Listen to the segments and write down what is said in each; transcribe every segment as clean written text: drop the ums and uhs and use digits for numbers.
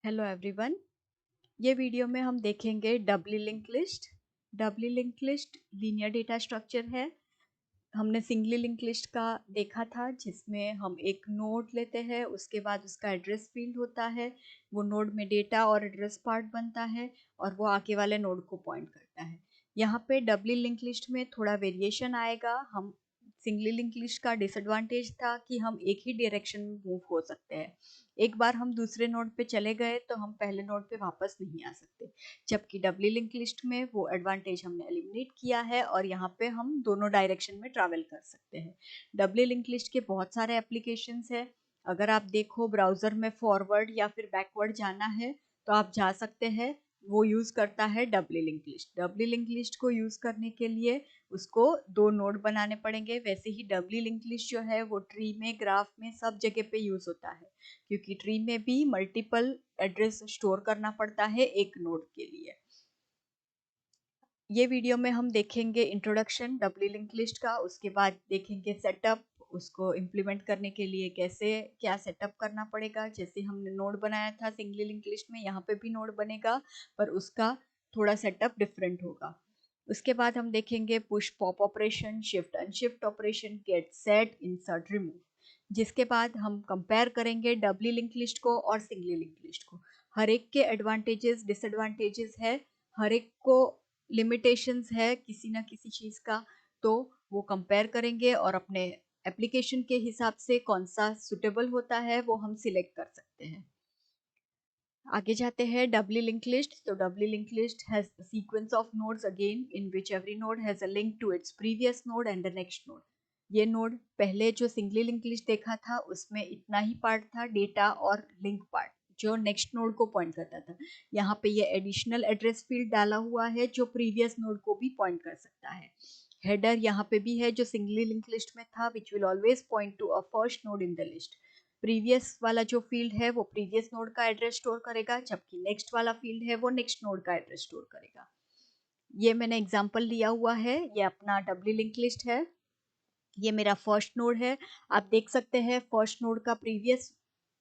Hello everyone. ये video में हम देखेंगे doubly link list. Doubly link list linear data structure है। हमने सिंगली लिंक लिस्ट का देखा था जिसमें हम एक नोड लेते हैं, उसके बाद उसका एड्रेस फील्ड होता है, वो नोड में डेटा और एड्रेस पार्ट बनता है और वो आगे वाले नोड को पॉइंट करता है। यहाँ पे डबली लिंक लिस्ट में थोड़ा वेरिएशन आएगा। हम सिंगली लिंक लिस्ट का डिसएडवांटेज था कि हम एक ही डायरेक्शन में मूव हो सकते हैं। एक बार हम दूसरे नोड पे चले गए तो हम पहले नोड पे वापस नहीं आ सकते, जबकि डबली लिंक लिस्ट में वो एडवांटेज हमने एलिमिनेट किया है और यहाँ पे हम दोनों डायरेक्शन में ट्रैवल कर सकते हैं। डबली लिंक लिस्ट के बहुत सारे एप्लीकेशंस है। अगर आप देखो ब्राउजर में फॉरवर्ड या फिर बैकवर्ड जाना है तो आप जा सकते हैं। वो यूज करता है डबली link list. Doubly link list को यूज करने के लिए उसको दो नोड बनाने पड़ेंगे। वैसे ही डबली लिंक लिस्ट जो है वो ट्री में, ग्राफ में, सब जगह पे यूज होता है, क्योंकि ट्री में भी मल्टीपल एड्रेस स्टोर करना पड़ता है एक नोड के लिए। ये वीडियो में हम देखेंगे इंट्रोडक्शन डबली लिंक लिस्ट का, उसके बाद देखेंगे सेटअप, उसको इम्प्लीमेंट करने के लिए कैसे क्या सेटअप करना पड़ेगा। जैसे हमने नोड बनाया था सिंगली लिंक लिस्ट में, यहाँ पे भी नोड बनेगा पर उसका थोड़ा सेटअप डिफरेंट होगा। उसके बाद हम देखेंगे push pop operation, shift unshift operation, get set, insert remove, जिसके बाद हम कंपेयर करेंगे डबली लिंक लिस्ट को और सिंगली लिंक लिस्ट को। हर एक के एडवांटेजेस डिसएडवांटेजेस है, हर एक को लिमिटेशंस है किसी ना किसी चीज का, तो वो कंपेयर करेंगे और अपने एप्लीकेशन के हिसाब से कौन सा सुटेबल होता है वो हम सिलेक्ट कर सकते हैं। आगे जाते हैं डबली लिंक लिस्ट। तो doubly link list has sequence of nodes again in which every node has a link to its previous node and the next node. ये नोड पहले जो सिंगली लिंक लिस्ट देखा था उसमें इतना ही पार्ट था, डेटा और लिंक पार्ट जो नेक्स्ट नोड को पॉइंट करता था। यहाँ पे ये एडिशनल एड्रेस फील्ड डाला हुआ है जो प्रीवियस नोड को भी पॉइंट कर सकता है। हेडर यहाँ पे भी है जो सिंगली लिंक लिस्ट में था, which will always point to a first node in the list. Previous वाला जो फील्ड है वो प्रीवियस नोड का एड्रेस स्टोर करेगा, जबकि नेक्स्ट वाला फील्ड है वो नेक्स्ट नोड का एड्रेस स्टोर करेगा। ये मैंने एग्जांपल लिया हुआ है, ये अपना डबली लिंक लिस्ट है। ये मेरा फर्स्ट नोड है। आप देख सकते हैं फर्स्ट नोड का प्रीवियस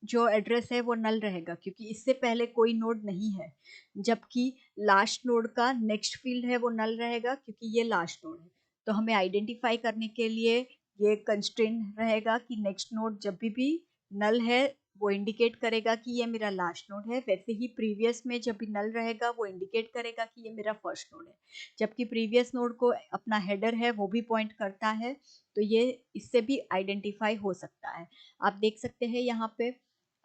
जो एड्रेस है वो नल रहेगा क्योंकि इससे पहले कोई नोड नहीं है, जबकि लास्ट नोड का नेक्स्ट फील्ड है वो नल रहेगा क्योंकि ये लास्ट नोड है। तो हमें आइडेंटिफाई करने के लिए ये कंस्ट्रेंट रहेगा कि नेक्स्ट नोड जब भी नल है वो इंडिकेट करेगा कि ये मेरा लास्ट नोड है। वैसे ही प्रीवियस में जब भी नल रहेगा वो इंडिकेट करेगा कि ये मेरा फर्स्ट नोड है, जबकि प्रीवियस नोड को अपना हेडर है वो भी पॉइंट करता है, तो ये इससे भी आइडेंटिफाई हो सकता है। आप देख सकते हैं यहाँ पे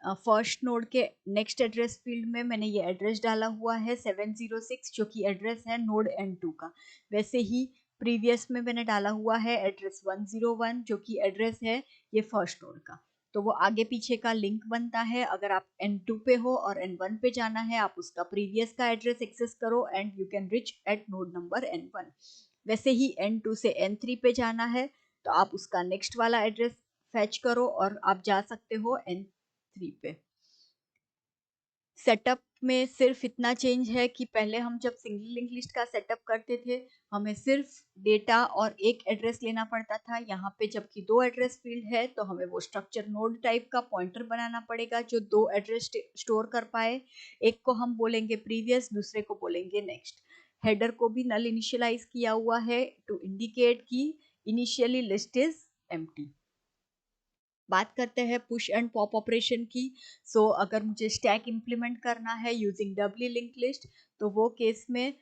फर्स्ट नोड के नेक्स्ट एड्रेस फील्ड में मैंने ये एड्रेस डाला हुआ है 706, जो कि एड्रेस है नोड N2 का। वैसे ही प्रीवियस में मैंने डाला हुआ है एड्रेस 101, जो कि एड्रेस है ये फर्स्ट नोड का। तो वो आगे पीछे का लिंक बनता है। अगर आप N2 पे हो और N1 पे जाना है, आप उसका प्रीवियस का एड्रेस एक्सेस करो and you can rich eight node number N1। वैसे ही N2 से N3 पे जाना है तो आप उसका नेक्स्ट वाला एड्रेस फैच करो और आप जा सकते हो N3 पे। सेटअप में सिर्फ इतना चेंज है कि पहले हम जब सिंगल लिंक लिस्ट का सेटअप करते थे हमें सिर्फ डेटा और एक एड्रेस लेना पड़ता था। यहाँ पे जबकि दो एड्रेस फील्ड है तो हमें वो स्ट्रक्चर नोड टाइप का पॉइंटर बनाना पड़ेगा जो दो एड्रेस स्टोर कर पाए। एक को हम बोलेंगे प्रीवियस, दूसरे को बोलेंगे नेक्स्ट। हेडर को भी नल इनिशियलाइज किया हुआ है टू इंडिकेट कि इनिशियली लिस्ट इज एम्प्टी। बात करते हैं पुश एंड पॉप ऑपरेशन की। अगर मुझे स्टैक इंप्लीमेंट करना है यूजिंग डबली लिंक लिस्ट तो वो केस में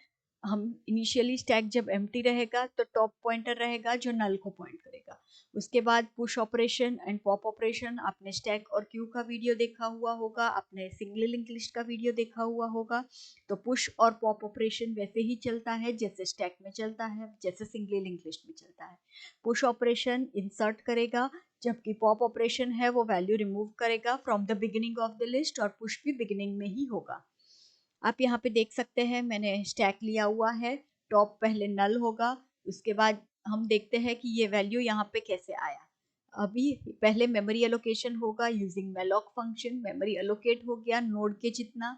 हम इनिशियली स्टैक जब एम्प्टी रहेगा तो टॉप पॉइंटर रहेगा जो नल को पॉइंट करेगा। उसके बाद push operation and pop operation, आपने स्टैक और क्यू का वीडियो देखा हुआ होगा, आपने सिंगल लिंक लिस्ट का वीडियो देखा हुआ होगा। तो पुश और पॉप ऑपरेशन वैसे ही चलता है जैसे स्टैक में चलता है, जैसे सिंगल लिंक लिस्ट में चलता है। पुश ऑपरेशन इंसर्ट करेगा, जबकि पॉप ऑपरेशन है वो वैल्यू रिमूव करेगा from the beginning of the list, और पुश भी बिगिनिंग में ही होगा। आप यहाँ पे देख सकते हैं मैंने स्टैक लिया हुआ है। टॉप पहले नल होगा, उसके बाद हम देखते हैं कि ये वैल्यू यहाँ पे कैसे आया। अभी पहले मेमोरी एलोकेशन होगा using malloc function. Memory allocate हो गया नोड के जितना।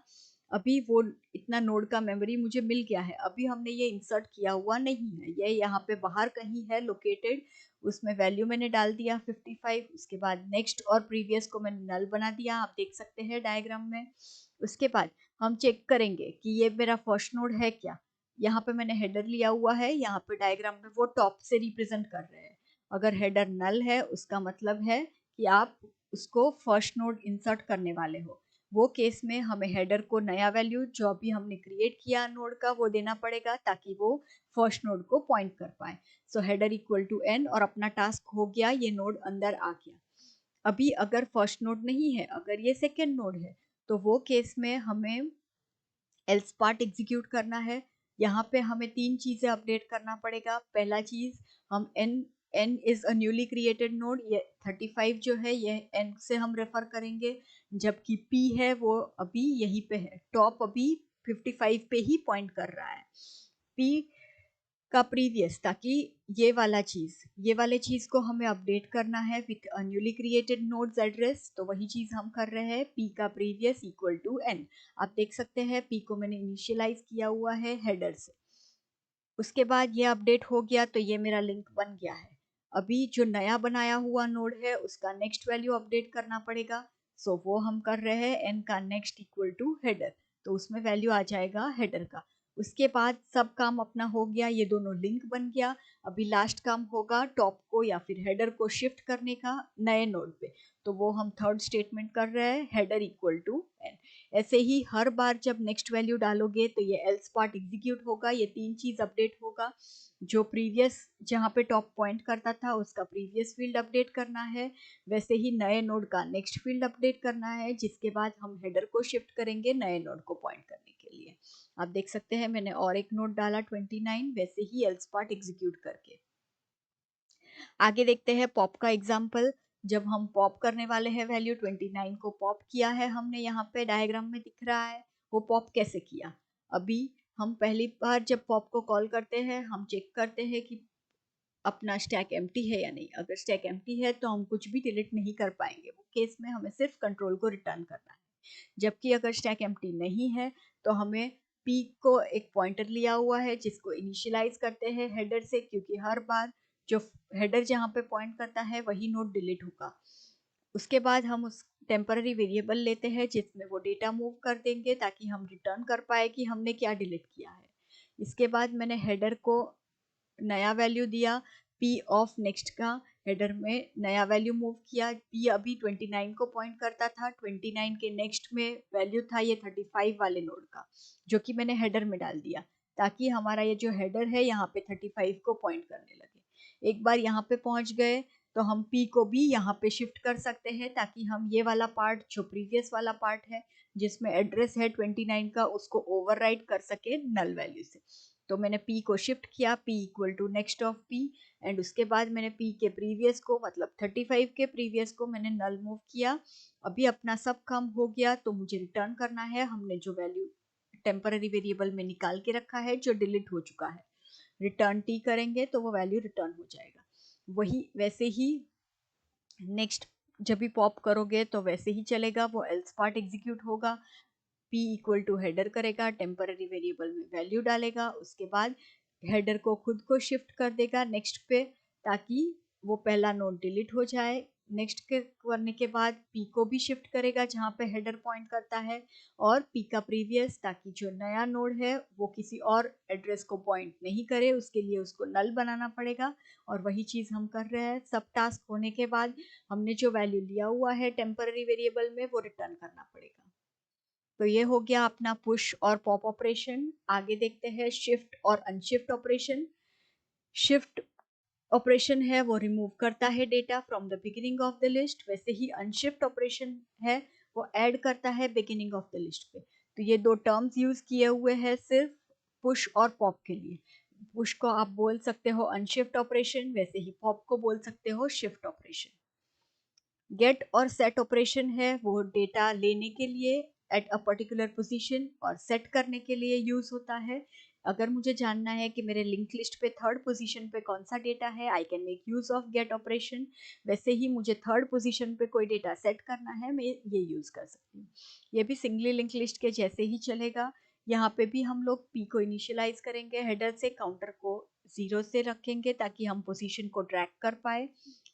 अभी वो इतना नोड का मेमोरी मुझे मिल गया है। अभी हमने ये इंसर्ट किया हुआ नहीं है, ये यहाँ पे बाहर कहीं है लोकेटेड। उसमें वैल्यू मैंने डाल दिया 55, उसके बाद नेक्स्ट और प्रीवियस को मैंने नल बना दिया, आप देख सकते हैं डायग्राम में। उसके बाद हम चेक करेंगे कि ये मेरा फर्स्ट नोड है क्या। यहाँ पे मैंने हेडर लिया हुआ है, यहाँ पे डायग्राम में वो टॉप से रिप्रेजेंट कर रहे हैं। अगर हेडर नल है उसका मतलब है कि आप उसको फर्स्ट नोड इंसर्ट करने वाले हो। वो केस में हमें हेडर को नया वैल्यू जो अभी हमने क्रिएट किया नोड का वो देना पड़ेगा ताकि वो फर्स्ट नोड को पॉइंट कर पाए। सो हेडर इक्वल टू n और अपना टास्क हो गया, ये नोड अंदर आ गया। अभी अगर फर्स्ट नोड नहीं है, अगर ये सेकेंड नोड है, तो वो केस में हमें एल्स पार्ट एग्जीक्यूट करना है। यहाँ पे हमें 3 चीजें अपडेट करना पड़ेगा। पहला चीज, हम n is a newly created node, ये 35 जो है ये n से हम रेफर करेंगे, जबकि p है वो अभी यहीं पे है, टॉप अभी 55 पे ही पॉइंट कर रहा है। p का प्रीवियस, ताकि ये वाले चीज को हमें अपडेट करना है with newly created nodes address, तो वही चीज हम कर रहे हैं, p का प्रीवियस इक्वल टू n। आप देख सकते हैं p को मैंने इनिशियलाइज किया हुआ है हेडर से। उसके बाद ये अपडेट हो गया तो ये मेरा लिंक बन गया है। अभी जो नया बनाया हुआ नोड है उसका नेक्स्ट वैल्यू अपडेट करना पड़ेगा। सो वो हम कर रहे हैं, n का नेक्स्ट इक्वल टू हेडर, तो उसमें वैल्यू आ जाएगा हेडर का। उसके बाद सब काम अपना हो गया, ये दोनों लिंक बन गया। अभी लास्ट काम होगा टॉप को या फिर हेडर को शिफ्ट करने का नए नोड पे, तो वो हम थर्ड स्टेटमेंट कर रहे हैं, हेडर इक्वल टू n। ऐसे ही हर बार जब नेक्स्ट वैल्यू डालोगे तो ये एल्स पार्ट एग्जीक्यूट होगा, ये 3 चीज अपडेट होगा। जो प्रीवियस जहाँ पे टॉप पॉइंट करता था उसका प्रीवियस फील्ड अपडेट करना है, वैसे ही नए नोड का नेक्स्ट फील्ड अपडेट करना है, जिसके बाद हम हेडर को शिफ्ट करेंगे नए नोड को पॉइंट करने के लिए। आप देख सकते हैं मैंने और एक नोड डाला 29, वैसे ही एल्स पार्ट एग्जीक्यूट करके। आगे देखते हैं पॉप का एग्जाम्पल। जब हम पॉप करने वाले हैं वैल्यू 29 को पॉप किया है हमने, यहाँ पे डायग्राम में दिख रहा है। वो पॉप कैसे किया, अभी हम पहली बार जब पॉप को कॉल करते हैं हम चेक करते हैं कि अपना स्टैक एम्प्टी है या नहीं। अगर स्टैक एम्प्टी है तो हम कुछ भी डिलीट नहीं कर पाएंगे, वो केस में हमें सिर्फ कंट्रोल को रिटर्न करना है। जबकि अगर स्टैक एम्प्टी नहीं है तो हमें p को एक पॉइंटर लिया हुआ है जिसको इनिशियलाइज करते हैं हेडर से, क्योंकि हर बार जो हेडर जहाँ पे पॉइंट करता है वही नोड डिलीट होगा। उसके बाद हम उस टेम्पररी वेरिएबल लेते हैं जिसमें वो डेटा मूव कर देंगे ताकि हम रिटर्न कर पाए कि हमने क्या डिलीट किया है। इसके बाद मैंने हेडर को नया वैल्यू दिया, p ऑफ नेक्स्ट का हेडर में नया वैल्यू मूव किया। p अभी 29 को पॉइंट करता था, 29 के नेक्स्ट में वैल्यू था ये 35 वाले नोड का, जो कि मैंने हेडर में डाल दिया ताकि हमारा ये जो हेडर है यहाँ पे 35 को पॉइंट करने लगे। एक बार यहाँ पे पहुंच गए तो हम p को भी यहाँ पे शिफ्ट कर सकते हैं ताकि हम ये वाला पार्ट जो प्रीवियस वाला पार्ट है जिसमें एड्रेस है 29 का उसको ओवरराइट कर सके नल वैल्यू से। तो मैंने p को शिफ्ट किया, p equal to next of p, and उसके बाद मैंने p के प्रीवियस को मतलब 35 के प्रीवियस को मैंने नल मूव किया। अभी अपना सब काम हो गया तो मुझे रिटर्न करना है हमने जो वैल्यू टेम्पररी वेरिएबल में निकाल के रखा है जो डिलीट हो चुका है। रिटर्न t करेंगे तो वो वैल्यू रिटर्न हो जाएगा। वही वैसे ही नेक्स्ट जब भी पॉप करोगे तो वैसे ही चलेगा, वो एल्स पार्ट एग्जीक्यूट होगा, p इक्वल टू हेडर करेगा, टेम्पररी वेरिएबल में वैल्यू डालेगा, उसके बाद हेडर को खुद को शिफ्ट कर देगा नेक्स्ट पे ताकि वो पहला नोड डिलीट हो जाए। नेक्स्ट के करने के बाद p को भी शिफ्ट करेगा जहाँ पे हेडर पॉइंट करता है, और p का प्रीवियस ताकि जो नया नोड है वो किसी और एड्रेस को पॉइंट नहीं करे, उसके लिए उसको नल बनाना पड़ेगा। और वही चीज़ हम कर रहे हैं। सब टास्क होने के बाद हमने जो वैल्यू लिया हुआ है टेम्पररी वेरिएबल में वो रिटर्न करना पड़ेगा। तो ये हो गया अपना पुश और पॉप ऑपरेशन। आगे देखते हैं शिफ्ट और अनशिफ्ट ऑपरेशन। शिफ्ट ऑपरेशन है वो रिमूव करता है data from the beginning of the list, वैसे ही अनशिफ्ट ऑपरेशन है वो ऐड करता है बिगिनिंग ऑफ द लिस्ट पे। तो ये दो टर्म्स यूज किए हुए हैं सिर्फ पुश और पॉप के लिए। पुश को आप बोल सकते हो अनशिफ्ट ऑपरेशन, वैसे ही पॉप को बोल सकते हो शिफ्ट ऑपरेशन। गेट और सेट ऑपरेशन है वो डेटा लेने के लिए एट अ पर्टिकुलर पोजीशन और सेट करने के लिए यूज होता है। अगर मुझे जानना है कि मेरे लिंक लिस्ट पे थर्ड पोजीशन पे कौन सा डेटा है, I can make use of get operation. वैसे ही मुझे थर्ड पोजीशन पे कोई डेटा सेट करना है, मैं ये यूज कर सकती हूँ। ये भी सिंगली लिंक लिस्ट के जैसे ही चलेगा। यहाँ पे भी हम लोग p को इनिशियलाइज करेंगे हेडर से, काउंटर को 0 से रखेंगे ताकि हम पोजीशन को ट्रैक कर पाए।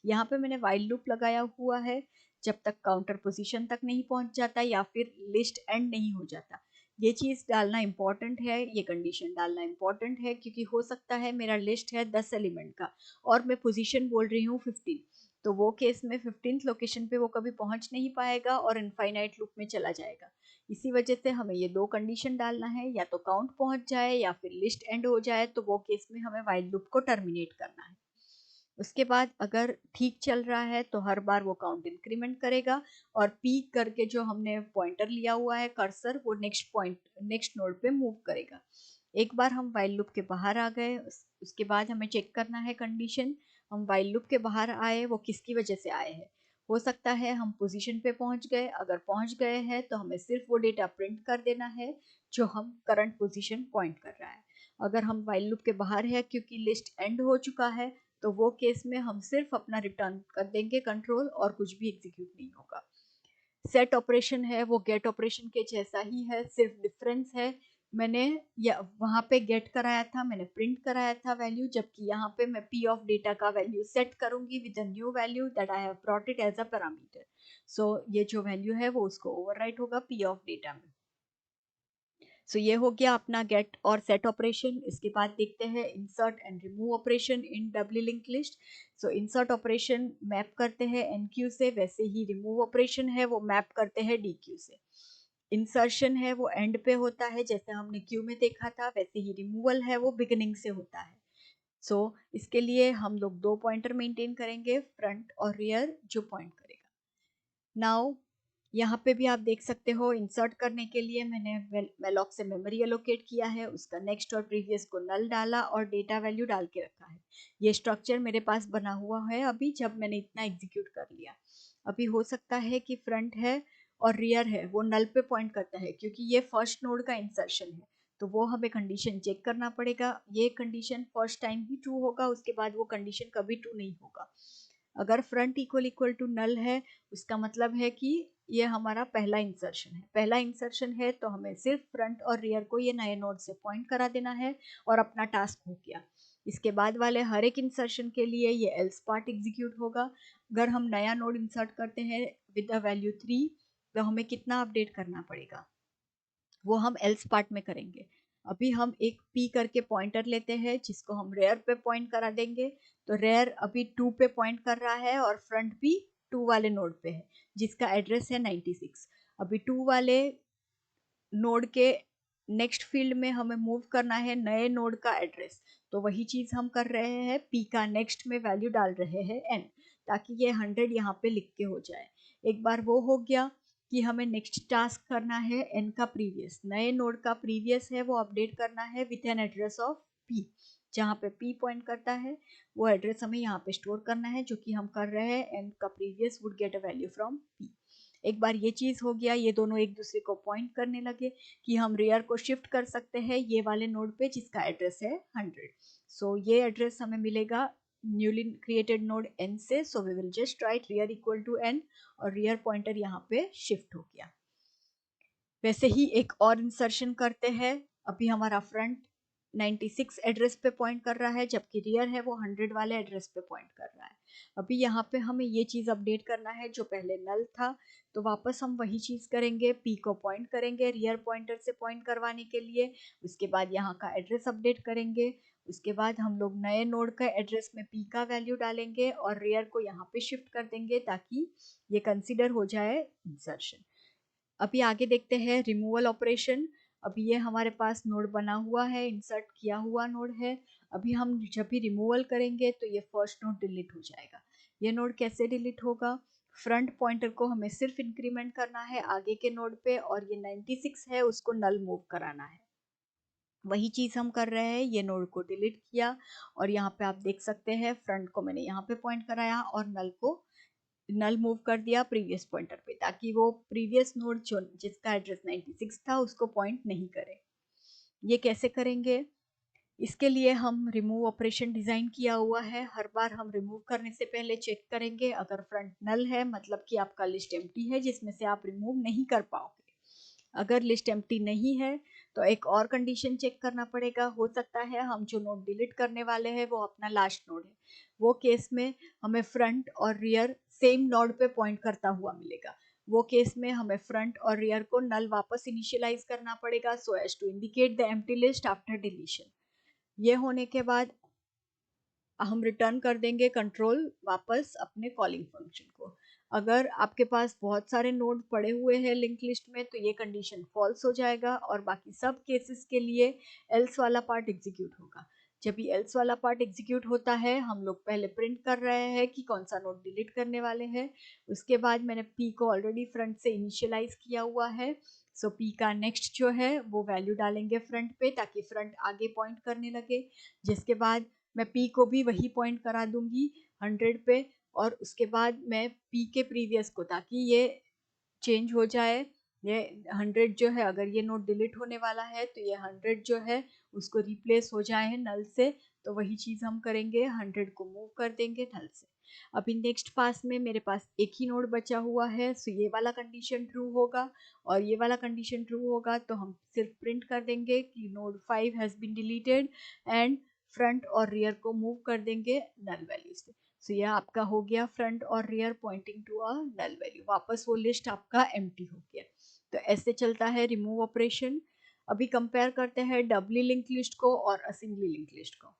यहाँ पे मैंने वाइल लूप लगाया हुआ है जब तक काउंटर पोजीशन तक नहीं पहुंच जाता या फिर लिस्ट एंड नहीं हो जाता। ये चीज़ डालना इम्पॉर्टेंट है, ये कंडीशन डालना इम्पॉर्टेंट है, क्योंकि हो सकता है मेरा लिस्ट है 10 एलिमेंट का और मैं पोजीशन बोल रही हूँ 15, तो वो केस में 15th लोकेशन पे वो कभी पहुंच नहीं पाएगा और इनफाइनाइट लूप में चला जाएगा। इसी वजह से हमें ये दो कंडीशन डालना है, या तो काउंट पहुंच जाए या फिर लिस्ट एंड हो जाए, तो वो केस में हमें वाइल लूप को टर्मिनेट करना है। उसके बाद अगर ठीक चल रहा है तो हर बार वो काउंट इंक्रीमेंट करेगा और पीक करके जो हमने पॉइंटर लिया हुआ है कर्सर, वो नेक्स्ट नोड पे मूव करेगा। एक बार हम वाइल लूप के बाहर आ गए, उसके बाद हमें चेक करना है कंडीशन। हम वाइल लूप के बाहर आए, वो किसकी वजह से आए हैं। हो सकता है हम पोजीशन पे पहुंच गए, अगर पहुंच गए हैं तो हमें सिर्फ वो डेटा प्रिंट कर देना है जो हम करंट पोजीशन पॉइंट कर रहा है। अगर हम वाइल लूप के बाहर है क्योंकि लिस्ट एंड हो चुका है, तो वो केस में हम सिर्फ अपना रिटर्न कर देंगे कंट्रोल और कुछ भी एग्जीक्यूट नहीं होगा। सेट ऑपरेशन है वो गेट ऑपरेशन के जैसा ही है, सिर्फ डिफरेंस है मैंने या वहां पे गेट कराया था, मैंने प्रिंट कराया था वैल्यू, जबकि यहाँ पे मैं p ऑफ डेटा का वैल्यू सेट करूंगी with a new value that I have brought it as a parameter. So ये जो वैल्यू है वो उसको ओवरराइट होगा p ऑफ डेटा में। सो ये हो गया अपना गेट और सेट ऑपरेशन। इसके बाद देखते हैं insert and remove operation in W link list. So insert operation map करते हैं एनक्यू से, वैसे ही रिमूव ऑपरेशन है वो मैप करते हैं डीक्यू से। इंसर्शन है वो एंड पे होता है, जैसे हमने क्यू में देखा था, वैसे ही रिमूवल है वो बिगिनिंग से होता है। सो इसके लिए हम लोग दो पॉइंटर मेंटेन करेंगे, फ्रंट और रियर, जो पॉइंट करेगा। नाउ यहाँ पे भी आप देख सकते हो, इंसर्ट करने के लिए मैंने वेलॉक से मेमोरी एलोकेट किया है, उसका नेक्स्ट और प्रीवियस को नल डाला और डेटा वैल्यू डाल के रखा है। ये स्ट्रक्चर मेरे पास बना हुआ है अभी, जब मैंने इतना एग्जीक्यूट कर लिया। अभी हो सकता है कि फ्रंट है और रियर है वो नल पे पॉइंट करता है, क्योंकि ये फर्स्ट नोड का इंसर्शन है, तो वो हमें कंडीशन चेक करना पड़ेगा। ये कंडीशन फर्स्ट टाइम ही ट्रू होगा, उसके बाद वो कंडीशन कभी ट्रू नहीं होगा। अगर front equal equal to null है, उसका मतलब है कि ये हमारा पहला इंसर्शन है। पहला इंसर्शन है तो हमें सिर्फ फ्रंट और रियर को ये नए नोड से पॉइंट करा देना है और अपना टास्क हो गया। इसके बाद वाले हर एक इंसर्शन के लिए ये एल्स पार्ट एग्जीक्यूट होगा। अगर हम नया नोड इंसर्ट करते हैं विद द वैल्यू 3, तो हमें कितना अपडेट करना पड़ेगा वो हम एल्स पार्ट में करेंगे। अभी हम एक p करके पॉइंटर लेते हैं जिसको हम रेयर पे पॉइंट करा देंगे। तो रेयर अभी 2 पे पॉइंट कर रहा है और फ्रंट भी 2 वाले नोड पे है जिसका एड्रेस है 96। अभी 2 वाले नोड के नेक्स्ट फील्ड में हमें मूव करना है नए नोड का एड्रेस, तो वही चीज हम कर रहे हैं, p का नेक्स्ट में वैल्यू डाल रहे हैं n, ताकि ये 100 यहाँ पे लिख के हो जाए। एक बार वो हो गया कि हमें नेक्स्ट टास्क करना है n का प्रीवियस, नए नोड का प्रीवियस है वो अपडेट करना है with an address of p। जहाँ पे p पॉइंट करता है वो एड्रेस हमें यहाँ पे स्टोर करना है, जो कि हम कर रहे हैं n का previous would get a value from p। एक बार ये चीज हो गया, ये दोनों एक दूसरे को पॉइंट करने लगे कि हम रियर को शिफ्ट कर सकते हैं ये वाले नोड पे जिसका एड्रेस है 100। सो ये एड्रेस हमें मिलेगा न्यूली क्रिएटेड नोड n से। So we will just write rear equal to n और रियर पॉइंटर यहाँ पे शिफ्ट हो गया। वैसे ही एक और इंसर्शन करते हैं। अभी हमारा फ्रंट 96 एड्रेस पे पॉइंट कर रहा है, जबकि रियर है वो 100 वाले एड्रेस पे पॉइंट कर रहा है। अभी यहाँ पे हमें ये चीज़ अपडेट करना है जो पहले नल था, तो वापस हम वही चीज़ करेंगे, p को पॉइंट करेंगे रियर पॉइंटर से पॉइंट करवाने के लिए। उसके बाद यहाँ का एड्रेस अपडेट करेंगे। उसके बाद हम लोग नए नोड का एड्रेस में p का वैल्यू डालेंगे और रियर को यहाँ पे शिफ्ट कर देंगे ताकि ये कंसिडर हो जाए इंसर्शन। अभी आगे देखते हैं रिमूवल ऑपरेशन। अभी ये हमारे पास नोड बना हुआ है, इंसर्ट किया हुआ नोड है। अभी हम जब भी रिमूवल करेंगे तो ये फर्स्ट नोड डिलीट हो जाएगा। ये नोड कैसे डिलीट होगा, फ्रंट पॉइंटर को हमें सिर्फ इंक्रीमेंट करना है आगे के नोड पे और ये 96 है उसको नल मूव कराना है। वही चीज हम कर रहे हैं, ये नोड को डिलीट किया और यहाँ पे आप देख सकते हैं फ्रंट को मैंने यहाँ पे पॉइंट कराया और नल मूव कर दिया प्रीवियस पॉइंटर पे, ताकि वो प्रीवियस नोड जो जिसका एड्रेस 96 था उसको पॉइंट नहीं करे। ये कैसे करेंगे, इसके लिए हम रिमूव ऑपरेशन डिजाइन किया हुआ है। हर बार हम रिमूव करने से पहले चेक करेंगे, अगर फ्रंट नल है मतलब कि आपका लिस्ट एम्प्टी है जिसमें से आप रिमूव नहीं कर पाओगे। अगर लिस्ट एम्प्टी नहीं है तो एक और कंडीशन चेक करना पड़ेगा। हो सकता है हम जो नोड डिलीट करने वाले हैं वो अपना लास्ट नोड है, वो केस में हमें फ्रंट और रियर सेम नोड पे पॉइंट करता हुआ मिलेगा। वो केस में हमें फ्रंट और रियर को नल वापस इनिशियलाइज करना पड़ेगा so as to indicate the empty list after deletion. ये होने के बाद हम रिटर्न कर देंगे कंट्रोल वापस अपने कॉलिंग फंक्शन को। अगर आपके पास बहुत सारे नोड पड़े हुए हैं लिंक लिस्ट में तो ये कंडीशन फॉल्स हो जाएगा और बाकी सब केसेस के लिए एल्स वाला पार्ट एग्जीक्यूट होगा। जब ये एल्स वाला पार्ट एग्जीक्यूट होता है हम लोग पहले प्रिंट कर रहे हैं कि कौन सा नोड डिलीट करने वाले हैं। उसके बाद मैंने पी को ऑलरेडी फ्रंट से इनिशियलाइज किया हुआ है सो पी का नेक्स्ट जो है वो वैल्यू डालेंगे फ्रंट पे ताकि फ्रंट आगे पॉइंट करने लगे। जिसके बाद मैं P को भी वही पॉइंट करा दूंगी 100 पे और उसके बाद मैं P के प्रीवियस को, ताकि ये चेंज हो जाए। ये 100 जो है अगर ये नोड डिलीट होने वाला है तो ये 100 जो है उसको रिप्लेस हो जाए नल से, तो वही चीज़ हम करेंगे, 100 को मूव कर देंगे नल से। अभी नेक्स्ट पास में मेरे पास एक ही नोड बचा हुआ है सो ये वाला कंडीशन ट्रू होगा और ये वाला कंडीशन ट्रू होगा तो हम सिर्फ प्रिंट कर देंगे कि node 5 has been deleted and front और रियर को मूव कर देंगे नल वैल्यू से। सो यह आपका हो गया फ्रंट और rear pointing to a null value, वापस वो लिस्ट आपका एम्प्टी हो गया। तो ऐसे चलता है रिमूव ऑपरेशन। अभी कंपेयर करते हैं डबली लिंक लिस्ट को और सिंगली लिंक लिस्ट को।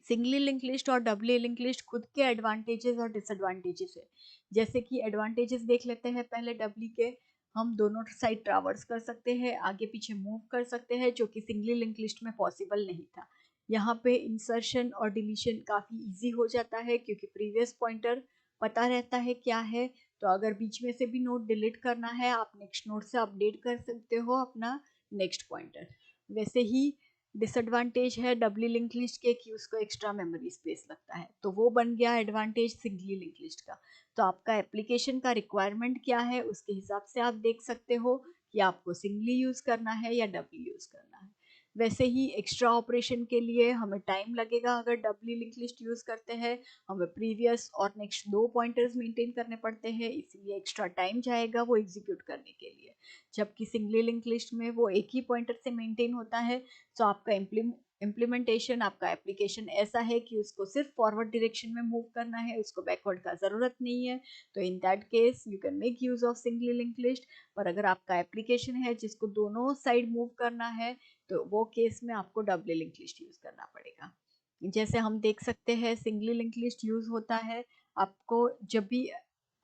सिंगली लिंक लिस्ट और डबली लिंक लिस्ट खुद के एडवांटेजेस और डिसएडवांटेजेस है। जैसे कि एडवांटेजेस देख लेते हैं पहले डबली के। हम दोनों साइड ट्रैवर्स कर सकते हैं, आगे पीछे मूव कर सकते हैं, जो कि सिंगली लिंक लिस्ट में पॉसिबल नहीं था। यहाँ पे इंसर्शन और डिलीशन काफ़ी इजी हो जाता है क्योंकि प्रीवियस पॉइंटर पता रहता है क्या है। तो अगर बीच में से भी नोड डिलीट करना है आप नेक्स्ट नोड से अपडेट कर सकते हो अपना नेक्स्ट पॉइंटर। वैसे ही डिसएडवांटेज है डबली लिंक लिस्ट के कि उसको एक्स्ट्रा मेमोरी स्पेस लगता है, तो वो बन गया एडवांटेज सिंगली लिंक लिस्ट का। तो आपका एप्लीकेशन का रिक्वायरमेंट क्या है उसके हिसाब से आप देख सकते हो कि आपको सिंगली यूज़ करना है या डबली यूज़ करना है। वैसे ही एक्स्ट्रा ऑपरेशन के लिए हमें टाइम लगेगा अगर डबली लिंक लिस्ट यूज़ करते हैं। हमें प्रीवियस और नेक्स्ट 2 पॉइंटर्स मेंटेन करने पड़ते हैं, इसलिए एक्स्ट्रा टाइम जाएगा वो एग्जीक्यूट करने के लिए। जबकि सिंगली लिंक लिस्ट में वो एक ही पॉइंटर से मेंटेन होता है। सो आपका इम्प्लीमेंटेशन, आपका एप्लीकेशन ऐसा है कि उसको सिर्फ फॉरवर्ड डायरेक्शन में मूव करना है, उसको बैकवर्ड का ज़रूरत नहीं है। तो in that case you can make use of singly link list. पर अगर आपका एप्लीकेशन है जिसको दोनों साइड मूव करना है तो वो केस में आपको डबल लिंक लिस्ट यूज़ करना पड़ेगा। जैसे हम देख सकते हैं सिंगली लिंक लिस्ट यूज़ होता है आपको जब भी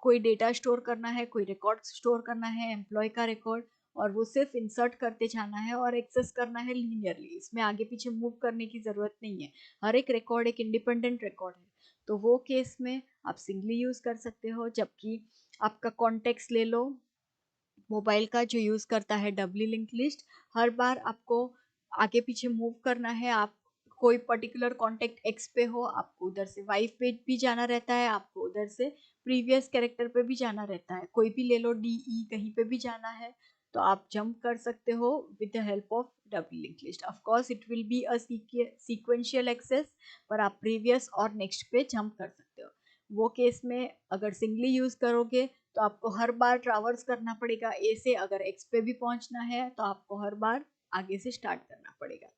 कोई डेटा स्टोर करना है, कोई रिकॉर्ड स्टोर करना है, एम्प्लॉय का रिकॉर्ड, और वो सिर्फ इंसर्ट करते जाना है और एक्सेस करना है लीनियरली, इसमें आगे पीछे मूव करने की ज़रूरत नहीं है। हर एक रिकॉर्ड एक इंडिपेंडेंट रिकॉर्ड है, तो वो केस में आप सिंगली यूज़ कर सकते हो। जबकि आपका कॉन्टेक्स्ट ले लो मोबाइल का जो यूज़ करता है डबली लिंक लिस्ट, हर बार आपको आगे पीछे मूव करना है। आप कोई पर्टिकुलर कॉन्टेक्ट एक्स पे हो, आपको उधर से वाई पे भी जाना रहता है, आपको उधर से प्रीवियस कैरेक्टर पे भी जाना रहता है। कोई भी ले लो डी ई कहीं पे भी जाना है तो आप जंप कर सकते हो with the help of double link list. Of course it will be a sequential access, पर आप प्रीवियस और नेक्स्ट पे जंप कर सकते हो। वो केस में अगर सिंगली यूज़ करोगे तो आपको हर बार ट्रैवर्स करना पड़ेगा ए से। अगर एक्स पे भी पहुंचना है तो आपको हर बार आगे से स्टार्ट करना पड़ेगा।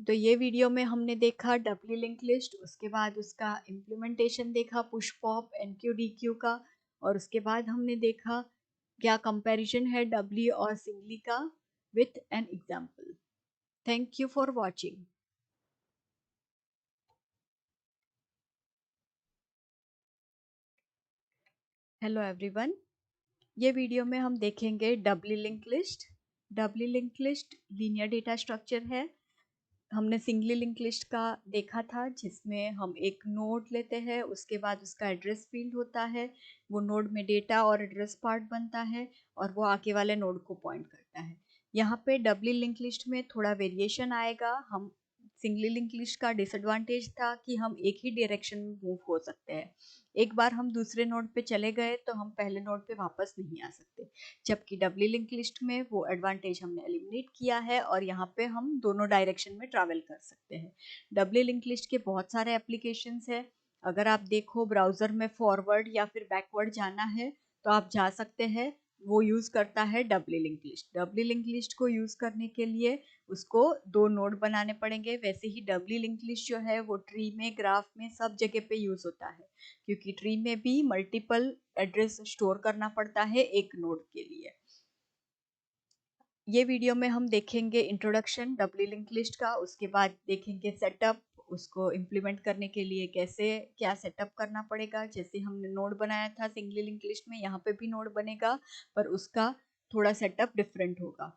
तो ये वीडियो में हमने देखा डबली लिंक लिस्ट, उसके बाद उसका इम्प्लीमेंटेशन देखा पुश पॉप एनक्यू डीक्यू का, और उसके बाद हमने देखा क्या कंपैरिजन है डबली और सिंगली का with an example. Thank you for watching. Hello everyone, ये वीडियो में हम देखेंगे doubly link list. Doubly link list linear data structure है। हमने सिंगली लिंक लिस्ट का देखा था जिसमें हम एक नोड लेते हैं, उसके बाद उसका एड्रेस फील्ड होता है, वो नोड में डेटा और एड्रेस पार्ट बनता है और वो आगे वाले नोड को पॉइंट करता है। यहाँ पे डबली लिंक लिस्ट में थोड़ा वेरिएशन आएगा। हम सिंगली लिंक लिस्ट का डिसएडवांटेज था कि हम एक ही डायरेक्शन में मूव हो सकते हैं। एक बार हम दूसरे नोड पे चले गए तो हम पहले नोड पे वापस नहीं आ सकते। जबकि डबली लिंक लिस्ट में वो एडवांटेज हमने एलिमिनेट किया है और यहाँ पे हम दोनों डायरेक्शन में ट्रैवल कर सकते हैं। डबली लिंक लिस्ट के बहुत सारे एप्लीकेशंस है। अगर आप देखो ब्राउज़र में फॉरवर्ड या फिर बैकवर्ड जाना है तो आप जा सकते हैं। वो यूज करता है डबली link list. Doubly link list को यूज करने के लिए उसको दो नोड बनाने पड़ेंगे। वैसे ही डबली लिंक लिस्ट जो है वो ट्री में, ग्राफ में, सब जगह पे यूज होता है, क्योंकि ट्री में भी मल्टीपल एड्रेस स्टोर करना पड़ता है एक नोड के लिए। ये वीडियो में हम देखेंगे इंट्रोडक्शन डबली लिंक लिस्ट का, उसके बाद देखेंगे सेटअप, उसको इम्प्लीमेंट करने के लिए कैसे क्या सेटअप करना पड़ेगा। जैसे हमने नोड बनाया था सिंगली लिंक लिस्ट में, यहाँ पे भी नोड बनेगा पर उसका थोड़ा सेटअप डिफरेंट होगा।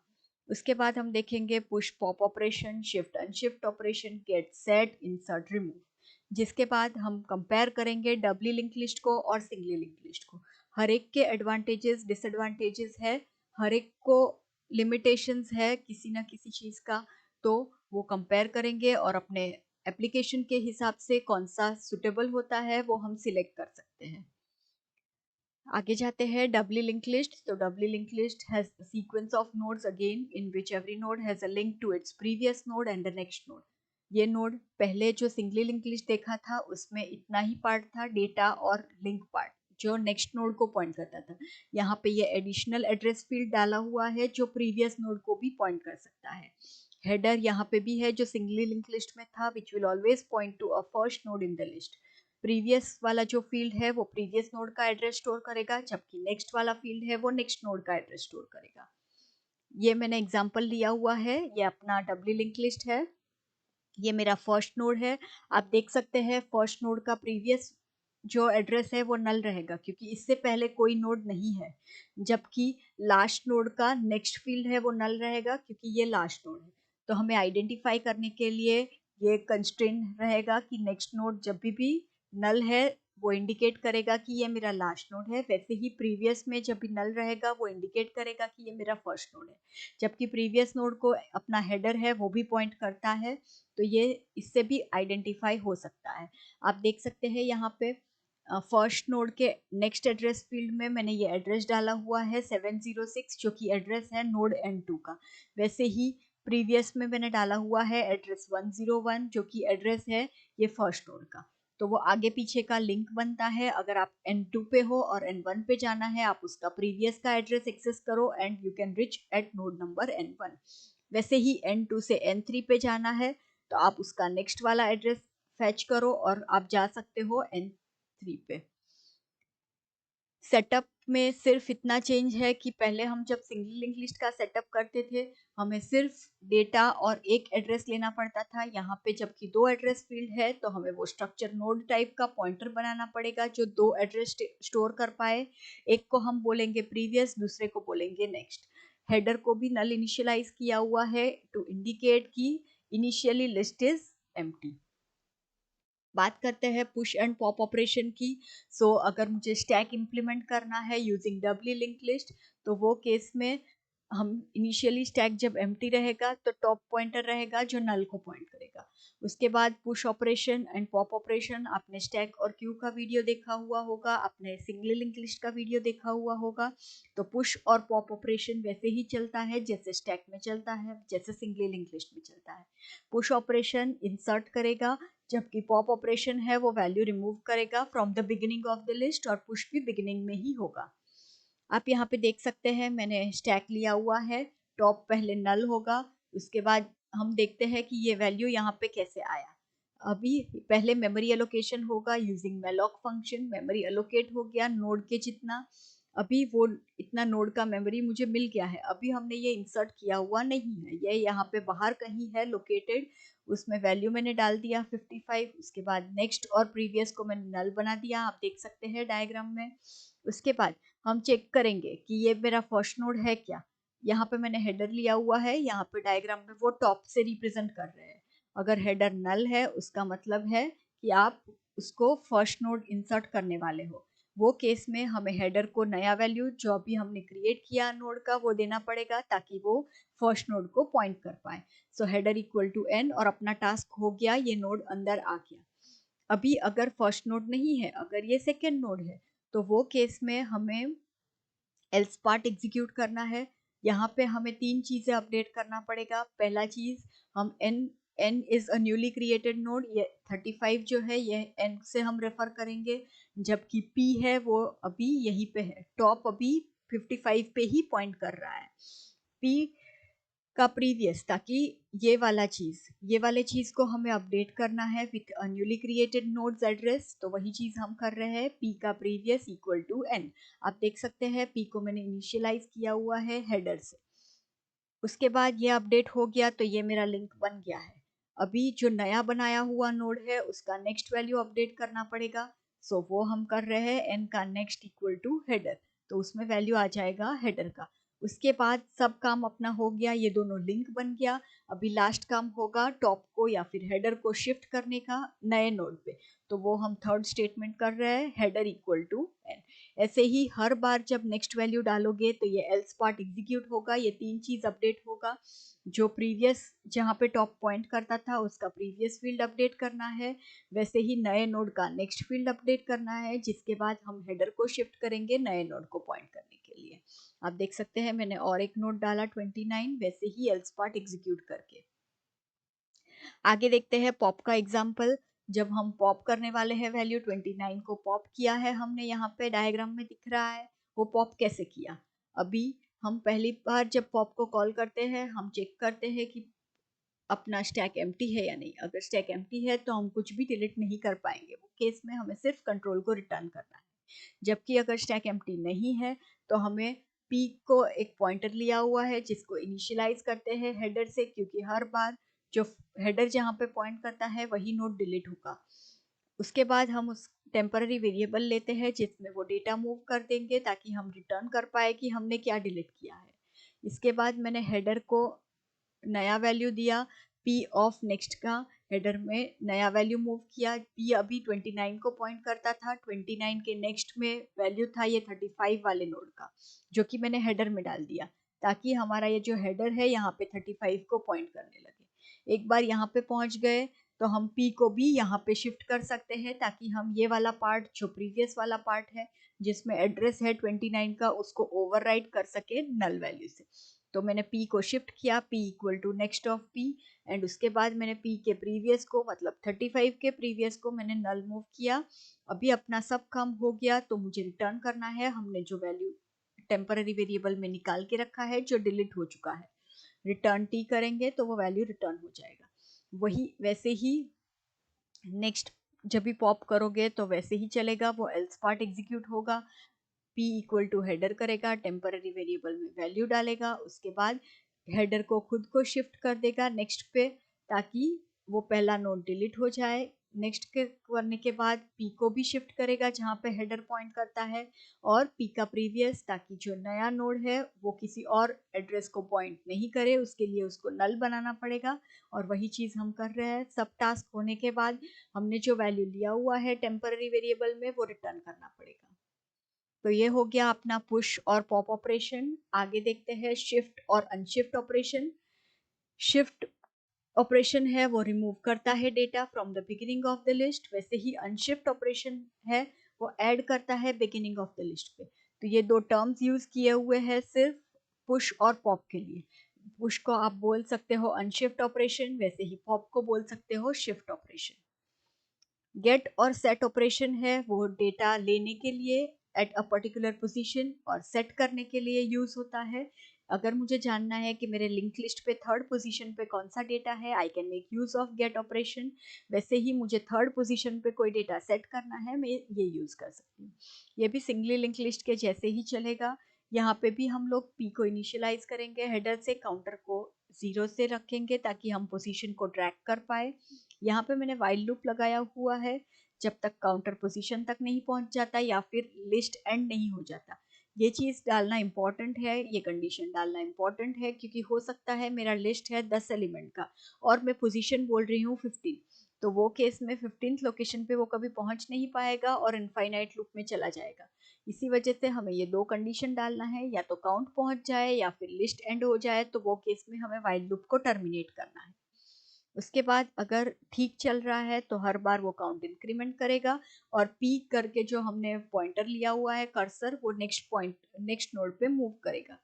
उसके बाद हम देखेंगे push pop operation, shift unshift operation, get set, insert remove. जिसके बाद हम कंपेयर करेंगे डबली लिंक लिस्ट को और सिंगली लिंक लिस्ट को। हर एक के एडवांटेजेस डिसएडवांटेजेस है, हर एक को लिमिटेशंस है किसी ना किसी चीज का, तो वो कंपेयर करेंगे और अपने एप्लीकेशन के हिसाब से कौन सा सुटेबल होता है वो हम सिलेक्ट कर सकते हैं। आगे जाते हैं डबली लिंक लिस्ट। तो doubly link list has a sequence of nodes again in which every node has a link to its previous node and the next node। ये नोड पहले जो सिंगली लिंक लिस्ट देखा था उसमें इतना ही पार्ट था, डेटा और लिंक पार्ट, जो नेक्स्ट नोड को पॉइंट करता था। यहाँ पे ये एडिशनल एड्रेस फील्ड डाला हुआ है जो प्रीवियस नोड को भी पॉइंट कर सकता है। हेडर यहाँ पे भी है जो सिंगली लिंक लिस्ट में था, which will always point to a first node in the list. Previous वाला जो फील्ड है वो प्रीवियस नोड का एड्रेस स्टोर करेगा, जबकि नेक्स्ट वाला फील्ड है वो नेक्स्ट नोड का एड्रेस स्टोर करेगा। ये मैंने एग्जांपल लिया हुआ है, ये अपना डबली लिंक लिस्ट है, ये मेरा फर्स्ट नोड है। आप देख सकते हैं फर्स्ट नोड का प्रीवियस जो एड्रेस है वो नल रहेगा क्योंकि इससे पहले कोई नोड नहीं है, जबकि लास्ट नोड का नेक्स्ट फील्ड है वो नल रहेगा क्योंकि ये लास्ट नोड है। तो हमें आइडेंटिफाई करने के लिए ये कंस्ट्रेंट रहेगा कि नेक्स्ट नोड जब भी नल है वो इंडिकेट करेगा कि ये मेरा लास्ट नोड है। वैसे ही प्रीवियस में जब भी नल रहेगा वो इंडिकेट करेगा कि ये मेरा फर्स्ट नोड है, जबकि प्रीवियस नोड को अपना हेडर है वो भी पॉइंट करता है, तो ये इससे भी आइडेंटिफाई हो सकता है। आप देख सकते हैं यहाँ पे फर्स्ट नोड के नेक्स्ट एड्रेस फील्ड में मैंने ये एड्रेस डाला हुआ है 706, जो कि एड्रेस है नोड N2 का। वैसे ही प्रीवियस में मैंने डाला हुआ है एड्रेस 101, जो कि एड्रेस है ये फर्स्ट नोड का। तो वो आगे पीछे का लिंक बनता है। अगर आप N2 पे हो और N1 पे जाना है, आप उसका प्रीवियस का एड्रेस एक्सेस करो and you can rich eight node number N1। वैसे ही N2 से N3 पे जाना है तो आप उसका नेक्स्ट वाला एड्रेस फैच करो और आप जा सकते हो N3 पे। सेटअप में सिर्फ इतना चेंज है कि पहले हम जब सिंगल लिंक लिस्ट का सेटअप करते थे हमें सिर्फ डेटा और एक एड्रेस लेना पड़ता था। यहाँ पे जबकि दो एड्रेस फील्ड है तो हमें वो स्ट्रक्चर नोड टाइप का पॉइंटर बनाना पड़ेगा जो दो एड्रेस स्टोर कर पाए। एक को हम बोलेंगे प्रीवियस, दूसरे को बोलेंगे नेक्स्ट। हेडर को भी नल इनिशियलाइज किया हुआ है टू इंडिकेट कि इनिशियली लिस्ट इज एम्प्टी। बात करते हैं पुश एंड पॉप ऑपरेशन की। अगर मुझे स्टैक इंप्लीमेंट करना है यूजिंग डबली लिंक लिस्ट, तो वो केस में हम इनिशियली स्टैक जब एम्प्टी रहेगा तो टॉप पॉइंटर रहेगा जो नल को पॉइंट करेगा। उसके बाद push operation and pop operation, आपने स्टैक और क्यू का वीडियो देखा हुआ होगा, आपने सिंगल लिंक लिस्ट का वीडियो देखा हुआ होगा। तो पुश और पॉप ऑपरेशन वैसे ही चलता है जैसे स्टैक में चलता है, जैसे सिंगल लिंक लिस्ट में चलता है। पुश ऑपरेशन इंसर्ट करेगा, जबकि पॉप ऑपरेशन है वो वैल्यू रिमूव करेगा from the beginning of the list, और पुश भी बिगिनिंग में ही होगा। आप यहाँ पे देख सकते हैं मैंने स्टैक लिया हुआ है, टॉप पहले नल होगा, उसके बाद हम देखते हैं कि ये वैल्यू यहाँ पे कैसे आया। अभी पहले मेमोरी एलोकेशन होगा using malloc function, memory allocate हो गया नोड के जितना। अभी वो इतना नोड का मेमोरी मुझे मिल गया है, अभी हमने ये इंसर्ट किया हुआ नहीं है, ये यहाँ पे बाहर कहीं है लोकेटेड। उसमें वैल्यू मैंने डाल दिया 55, उसके बाद नेक्स्ट और प्रीवियस को मैंने नल बना दिया, आप देख सकते हैं डायग्राम में। उसके बाद हम चेक करेंगे कि ये मेरा फर्स्ट नोड है क्या। यहाँ पे मैंने हेडर लिया हुआ है, यहाँ पे डायग्राम में वो टॉप से रिप्रेजेंट कर रहे हैं। अगर हेडर नल है उसका मतलब है कि आप उसको फर्स्ट नोड इंसर्ट करने वाले हो। वो केस में हमें हेडर को नया वैल्यू जो अभी हमने क्रिएट किया नोड का वो देना पड़ेगा ताकि वो फर्स्ट नोड को पॉइंट कर पाए। सो हेडर इक्वल टू n और अपना टास्क हो गया, ये नोड अंदर आ गया। अभी अगर फर्स्ट नोड नहीं है, अगर ये सेकेंड नोड है, तो वो केस में हमें एल्स पार्ट एग्जीक्यूट करना है। यहाँ पे हमें तीन चीजें अपडेट करना पड़ेगा। पहला चीज, हम n is a newly created node, ये 35 जो है ये n से हम रेफर करेंगे, जबकि p है वो अभी यहीं पे है, टॉप अभी 55 पे ही पॉइंट कर रहा है। पी का प्रीवियस, ताकि ये वाले चीज को हमें अपडेट करना है with newly created nodes address, तो वही चीज हम कर रहे हैं। पी का प्रीवियस इक्वल टू एन। आप देख सकते हैं पी को मैंने इनिशियलाइज किया हुआ है हेडर से। उसके बाद ये अपडेट हो गया तो ये मेरा लिंक बन गया है। अभी जो नया बनाया हुआ नोड है उसका नेक्स्ट वैल्यू अपडेट करना पड़ेगा। सो वो हम कर रहे हैं एन का नेक्स्ट इक्वल टू हेडर, तो उसमें वैल्यू आ जाएगा हेडर का। उसके बाद सब काम अपना हो गया, ये दोनों लिंक बन गया। अभी लास्ट काम होगा टॉप को या फिर हेडर को शिफ्ट करने का नए नोड पे, तो वो हम थर्ड स्टेटमेंट कर रहे हैं, हेडर इक्वल टू एन। ऐसे ही हर बार जब नेक्स्ट वैल्यू डालोगे तो ये एल्स पार्ट एग्जीक्यूट होगा, ये तीन चीज अपडेट होगा। जो प्रीवियस जहाँ पे टॉप पॉइंट करता था उसका प्रीवियस फील्ड अपडेट करना है, वैसे ही नए नोड का नेक्स्ट फील्ड अपडेट करना है, जिसके बाद हम हेडर को शिफ्ट करेंगे नए नोड को पॉइंट करने के लिए। आप देख सकते हैं मैंने और एक नोड डाला 29, वैसे ही एल्स पार्ट एग्जीक्यूट करके। आगे देखते हैं पॉप का एग्जाम्पल। जब हम पॉप करने वाले हैं वैल्यू 29 को पॉप किया है हमने, यहाँ पे डायग्राम में दिख रहा है वो पॉप कैसे किया। अभी हम पहली बार जब पॉप को कॉल करते हैं हम चेक करते हैं कि अपना स्टैक एम्प्टी है या नहीं। अगर स्टैक एम्प्टी है तो हम कुछ भी डिलीट नहीं कर पाएंगे, वो केस में हमें सिर्फ कंट्रोल को रिटर्न करना है। जबकि अगर स्टैक एम्प्टी नहीं है तो हमें पी को एक पॉइंटर लिया हुआ है जिसको इनिशियलाइज करते हैं हेडर से, क्योंकि हर बार जो हेडर जहाँ पे पॉइंट करता है वही नोड डिलीट होगा। उसके बाद हम उस टेम्पररी वेरिएबल लेते हैं जिसमें वो डेटा मूव कर देंगे ताकि हम रिटर्न कर पाए कि हमने क्या डिलीट किया है। इसके बाद मैंने हेडर को नया वैल्यू दिया, पी ऑफ नेक्स्ट का हेडर में नया वैल्यू मूव किया। पी अभी 29 को पॉइंट करता था, 29 के नेक्स्ट में वैल्यू था ये 35 वाले नोड का, जो कि मैंने हेडर में डाल दिया ताकि हमारा ये जो हेडर है यहाँ पे 35 को पॉइंट करने लगे। एक बार यहाँ पे पहुंच गए तो हम पी को भी यहाँ पे शिफ्ट कर सकते हैं ताकि हम ये वाला पार्ट जो प्रीवियस वाला पार्ट है जिसमें एड्रेस है 29 का उसको ओवरराइट कर सके नल वैल्यू से। तो मैंने p को शिफ्ट किया, p equal to next of p, and उसके बाद मैंने p के प्रीवियस को मतलब 35 के प्रीवियस को मैंने नल मूव किया। अभी अपना सब काम हो गया तो मुझे रिटर्न करना है हमने जो वैल्यू टेम्पररी वेरिएबल में निकाल के रखा है जो डिलीट हो चुका है। रिटर्न t करेंगे तो वो वैल्यू रिटर्न हो जाएगा। वही वैसे ही नेक्स्ट जब भी पॉप करोगे तो वैसे ही चलेगा, वो एल्स पार्ट एग्जीक्यूट होगा। p इक्वल टू हेडर करेगा, टेम्पररी वेरिएबल में वैल्यू डालेगा, उसके बाद हेडर को खुद को शिफ्ट कर देगा नेक्स्ट पे ताकि वो पहला नोड डिलीट हो जाए। नेक्स्ट के करने के बाद p को भी शिफ्ट करेगा जहाँ पे हेडर पॉइंट करता है, और p का प्रीवियस ताकि जो नया नोड है वो किसी और एड्रेस को पॉइंट नहीं करे, उसके लिए उसको नल बनाना पड़ेगा। और वही चीज़ हम कर रहे हैं। सब टास्क होने के बाद हमने जो वैल्यू लिया हुआ है टेम्पररी वेरिएबल में वो रिटर्न करना पड़ेगा। तो ये हो गया अपना पुश और पॉप ऑपरेशन। आगे देखते हैं शिफ्ट और अनशिफ्ट ऑपरेशन। शिफ्ट ऑपरेशन है वो रिमूव करता है data from the beginning of the list, वैसे ही अनशिफ्ट ऑपरेशन है वो ऐड करता है बिगिनिंग ऑफ द लिस्ट पे। तो ये दो टर्म्स यूज किए हुए हैं सिर्फ पुश और पॉप के लिए। पुश को आप बोल सकते हो अनशिफ्ट ऑपरेशन, वैसे ही पॉप को बोल सकते हो शिफ्ट ऑपरेशन। गेट और सेट ऑपरेशन है वो डेटा लेने के लिए एट अ पर्टिकुलर पोजीशन और सेट करने के लिए यूज होता है। अगर मुझे जानना है कि मेरे लिंक लिस्ट पे थर्ड पोजीशन पे कौन सा डेटा है, I can make use of get operation. वैसे ही मुझे थर्ड पोजीशन पे कोई डेटा सेट करना है, मैं ये यूज कर सकती हूँ। ये भी सिंगली लिंक लिस्ट के जैसे ही चलेगा। यहाँ पे भी हम लोग p को इनिशियलाइज करेंगे हेडर से, काउंटर को 0 से रखेंगे ताकि हम पोजीशन को ट्रैक कर पाए। यहाँ पे मैंने वाइल लूप लगाया हुआ है जब तक काउंटर पोजीशन तक नहीं पहुंच जाता या फिर लिस्ट एंड नहीं हो जाता। ये चीज डालना इंपॉर्टेंट है, ये कंडीशन डालना इंपॉर्टेंट है क्योंकि हो सकता है मेरा लिस्ट है 10 एलिमेंट का और मैं पोजीशन बोल रही हूँ 15, तो वो केस में 15th लोकेशन पे वो कभी पहुंच नहीं पाएगा और इनफाइनाइट लूप में चला जाएगा। इसी वजह से हमें ये दो कंडीशन डालना है, या तो काउंट पहुंच जाए या फिर लिस्ट एंड हो जाए, तो वो केस में हमें वाइल लूप को टर्मिनेट करना है। उसके बाद अगर ठीक चल रहा है तो हर बार वो काउंट इंक्रीमेंट करेगा और पीक करके जो हमने पॉइंटर लिया हुआ है कर्सर वो नेक्स्ट नोड पे मूव करेगा।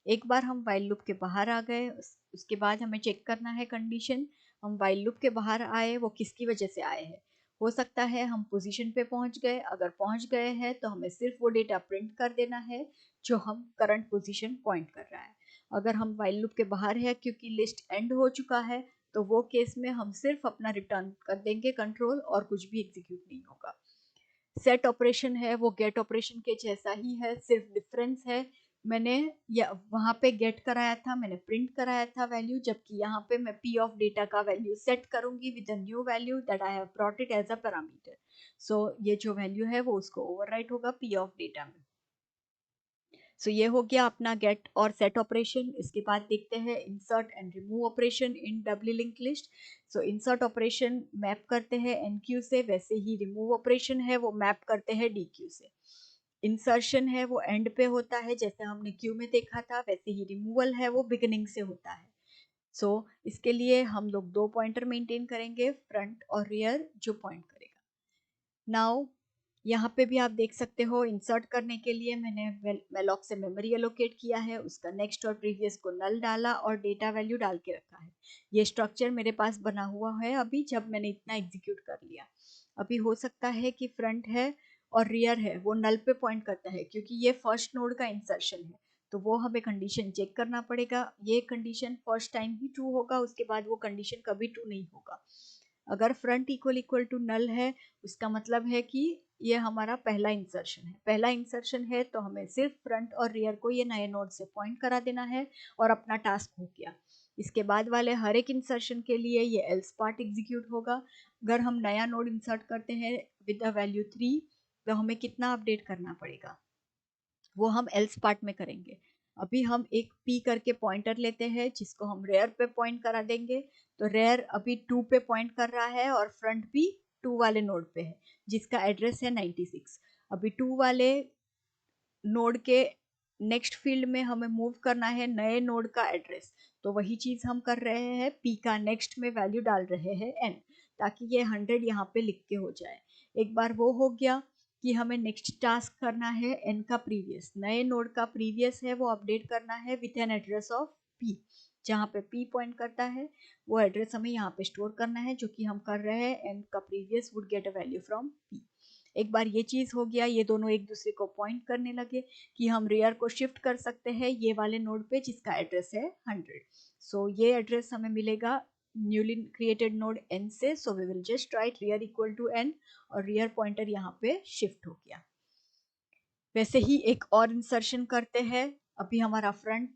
एक बार हम वाइल लूप के बाहर आ गए, उसके बाद हमें चेक करना है कंडीशन। हम वाइल लूप के बाहर आए, वो किसकी वजह से आए हैं। हो सकता है हम पोजीशन पे पहुंच गए, अगर पहुंच गए हैं तो हमें सिर्फ वो डेटा प्रिंट कर देना है जो हम करंट पोजीशन पॉइंट कर रहा है। अगर हम व्हाइल लूप के बाहर है क्योंकि लिस्ट एंड हो चुका है, तो वो केस में हम सिर्फ अपना रिटर्न कर देंगे कंट्रोल, और कुछ भी एग्जीक्यूट नहीं होगा। सेट ऑपरेशन है वो गेट ऑपरेशन के जैसा ही है, सिर्फ डिफरेंस है मैंने या वहां पे गेट कराया था, मैंने प्रिंट कराया था वैल्यू, जबकि यहाँ पे मैं p ऑफ डेटा का वैल्यू सेट करूंगी with a new value that I have brought it as a parameter. So ये जो वैल्यू है वो उसको ओवरराइट होगा p ऑफ डेटा में। सो ये हो गया अपना गेट और सेट ऑपरेशन। इसके बाद देखते हैं insert and remove operation in W link list. So insert operation map करते हैं एनक्यू से, वैसे ही रिमूव ऑपरेशन है वो मैप करते हैं डीक्यू से। इंसर्शन है वो एंड पे होता है जैसे हमने क्यू में देखा था, वैसे ही रिमूवल है वो बिगिनिंग से होता है। सो इसके लिए हम लोग दो पॉइंटर मेंटेन करेंगे, फ्रंट और रियर, जो पॉइंट करेगा। नाउ यहाँ पे भी आप देख सकते हो इंसर्ट करने के लिए मैंने मेलॉक से मेमोरी एलोकेट किया है, उसका नेक्स्ट और प्रीवियस को नल डाला और डेटा वैल्यू डाल के रखा है। ये स्ट्रक्चर मेरे पास बना हुआ है अभी जब मैंने इतना एग्जीक्यूट कर लिया। अभी हो सकता है कि फ्रंट है और रियर है वो नल पे पॉइंट करता है क्योंकि ये फर्स्ट नोड का इंसर्शन है, तो वो हमें कंडीशन चेक करना पड़ेगा। ये कंडीशन फर्स्ट टाइम ही ट्रू होगा, उसके बाद वो कंडीशन कभी ट्रू नहीं होगा। अगर front equal equal to null है उसका मतलब है कि ये हमारा पहला इंसर्शन है। पहला इंसर्शन है तो हमें सिर्फ फ्रंट और रियर को ये नए नोड से पॉइंट करा देना है और अपना टास्क हो गया। इसके बाद वाले हर एक इंसर्शन के लिए ये एल्स पार्ट एग्जीक्यूट होगा। अगर हम नया नोड इंसर्ट करते हैं विद द वैल्यू 3, तो हमें कितना अपडेट करना पड़ेगा वो हम एल्स पार्ट में करेंगे। अभी हम एक p करके पॉइंटर लेते हैं जिसको हम रेयर पे पॉइंट करा देंगे। तो रेयर अभी 2 पे पॉइंट कर रहा है और फ्रंट भी 2 वाले नोड पे है जिसका एड्रेस है 96। अभी 2 वाले नोड के नेक्स्ट फील्ड में हमें मूव करना है नए नोड का एड्रेस, तो वही चीज हम कर रहे हैं, p का नेक्स्ट में वैल्यू डाल रहे हैं n, ताकि ये 100 यहाँ पे लिख के हो जाए। एक बार वो हो गया कि हमें नेक्स्ट टास्क करना है n का प्रीवियस, नए नोड का प्रीवियस है वो अपडेट करना है with an address of p। जहाँ पे p पॉइंट करता है वो एड्रेस हमें यहाँ पे स्टोर करना है, जो कि हम कर रहे हैं, n का previous would get a value from p। एक बार ये चीज हो गया, ये दोनों एक दूसरे को पॉइंट करने लगे कि हम रेयर को शिफ्ट कर सकते हैं ये वाले नोड पे जिसका एड्रेस है 100। सो ये एड्रेस हमें मिलेगा न्यूली क्रिएटेड नोड n से। So we will just write rear equal to n और रेयर पॉइंटर यहाँ पे शिफ्ट हो गया। वैसे ही एक और इंसर्शन करते हैं। अभी हमारा फ्रंट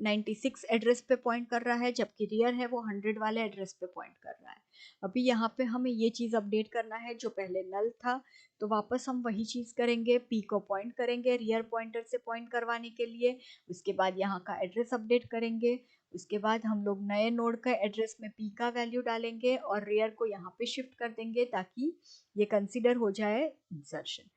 96 एड्रेस पे पॉइंट कर रहा है जबकि रियर है वो 100 वाले एड्रेस पे पॉइंट कर रहा है। अभी यहाँ पे हमें ये चीज अपडेट करना है जो पहले नल था, तो वापस हम वही चीज करेंगे, p को पॉइंट करेंगे रियर पॉइंटर से पॉइंट करवाने के लिए। उसके बाद यहाँ का एड्रेस अपडेट करेंगे। उसके बाद हम लोग नए नोड का एड्रेस में p का वैल्यू डालेंगे और रियर को यहाँ पे शिफ्ट कर देंगे ताकि ये कंसिडर हो जाए इंसर्शन।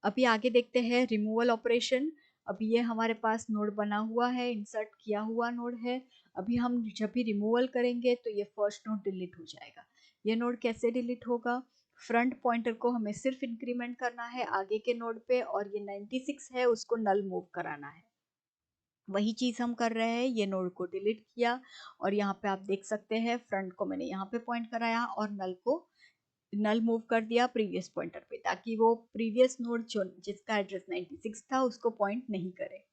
अभी आगे देखते हैं रिमूवल ऑपरेशन। अभी ये हमारे पास नोड बना हुआ है, इंसर्ट किया हुआ नोड है। अभी हम जब भी रिमूवल करेंगे तो ये फर्स्ट नोड डिलीट हो जाएगा। ये नोड कैसे डिलीट होगा? फ्रंट पॉइंटर को हमें सिर्फ इंक्रीमेंट करना है आगे के नोड पे और ये 96 है उसको नल मूव कराना है। वही चीज हम कर रहे हैं, ये नोड को डिलीट किया और यहाँ पे आप देख सकते हैं फ्रंट को मैंने यहाँ पे पॉइंट कराया और नल मूव कर दिया प्रीवियस पॉइंटर पे ताकि वो प्रीवियस नोड जो जिसका एड्रेस 96 था उसको पॉइंट नहीं करे।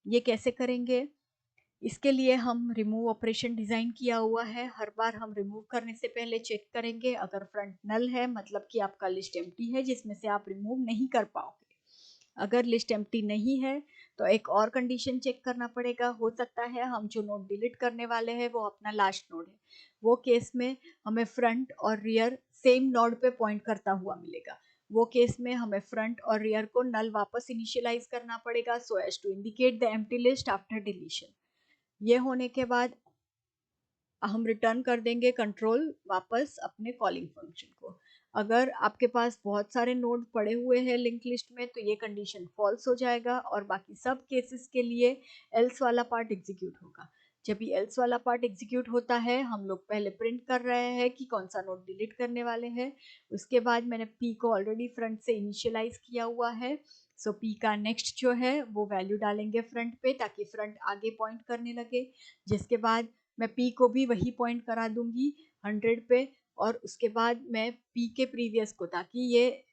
ये कैसे करेंगे? इसके लिए हम रिमूव ऑपरेशन डिजाइन किया हुआ है। हर बार हम रिमूव करने से पहले चेक करेंगे, अगर फ्रंट नल है मतलब कि आपका लिस्ट एम्प्टी है जिसमें से आप रिमूव नहीं कर पाओगे। अगर लिस्ट एम्प्टी नहीं है तो एक और कंडीशन चेक करना पड़ेगा। हो सकता है हम जो नोड डिलीट करने वाले हैं वो अपना लास्ट नोड है, वो केस में हमें फ्रंट और रियर सेम नोड पे पॉइंट करता हुआ मिलेगा। वो केस में हमें फ्रंट और रियर को नल वापस इनिशियलाइज करना पड़ेगा so as to indicate the empty list after deletion. ये होने के बाद हम रिटर्न कर देंगे कंट्रोल वापस अपने कॉलिंग फंक्शन को। अगर आपके पास बहुत सारे नोड पड़े हुए हैं लिंक लिस्ट में तो ये कंडीशन फॉल्स हो जाएगा और बाकी सब केसेस के लिए एल्स वाला पार्ट एग्जीक्यूट होगा। जब ये एल्स वाला पार्ट एग्जीक्यूट होता है हम लोग पहले प्रिंट कर रहे हैं कि कौन सा नोड डिलीट करने वाले हैं। उसके बाद मैंने p को ऑलरेडी फ्रंट से इनिशियलाइज किया हुआ है, सो p का नेक्स्ट जो है वो वैल्यू डालेंगे फ्रंट पे ताकि फ्रंट आगे पॉइंट करने लगे। जिसके बाद मैं p को भी वही पॉइंट करा दूंगी 100 पे और उसके बाद मैं पी के प्रीवियस को, ताकि ये